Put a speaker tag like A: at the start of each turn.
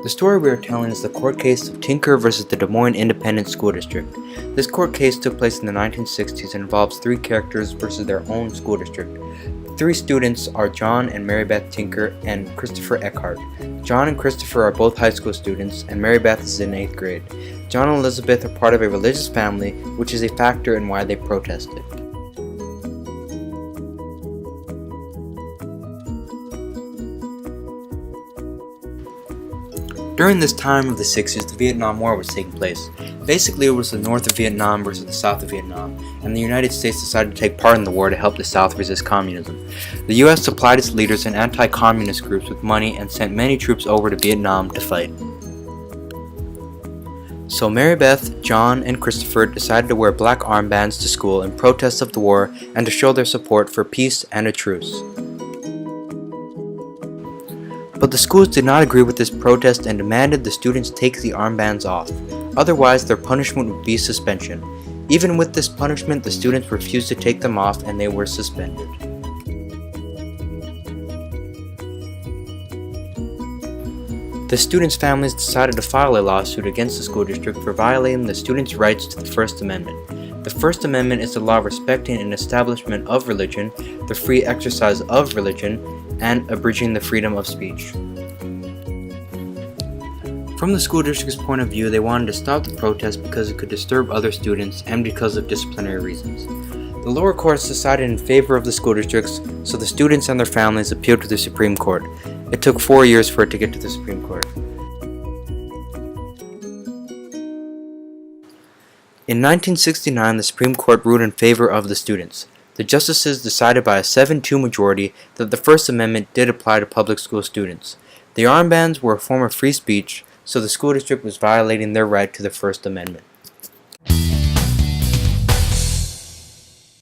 A: The story we are telling is the court case of Tinker versus the Des Moines Independent School District. This court case took place in the 1960s and involves three characters versus their own school district. The three students are John and Mary Beth Tinker and Christopher Eckhart. John and Christopher are both high school students, and Mary Beth is in 8th grade. John and Elizabeth are part of a religious family, which is a factor in why they protested. During this time of the 60s, the Vietnam War was taking place. Basically, it was the north of Vietnam versus the south of Vietnam, and the United States decided to take part in the war to help the South resist communism. The U.S. supplied its leaders and anti-communist groups with money and sent many troops over to Vietnam to fight. So Mary Beth, John, and Christopher decided to wear black armbands to school in protest of the war and to show their support for peace and a truce. But the schools did not agree with this protest and demanded the students take the armbands off. Otherwise, their punishment would be suspension. Even with this punishment, the students refused to take them off and they were suspended. The students' families decided to file a lawsuit against the school district for violating the students' rights to the First Amendment. The First Amendment is the law respecting an establishment of religion, the free exercise of religion, and abridging the freedom of speech. From the school district's point of view, they wanted to stop the protest because it could disturb other students and because of disciplinary reasons. The lower courts decided in favor of the school districts, so the students and their families appealed to the Supreme Court. It took 4 years for it to get to the Supreme Court. In 1969, the Supreme Court ruled in favor of the students. The justices decided by a 7-2 majority that the First Amendment did apply to public school students. The armbands were a form of free speech, so the school district was violating their right to the First Amendment.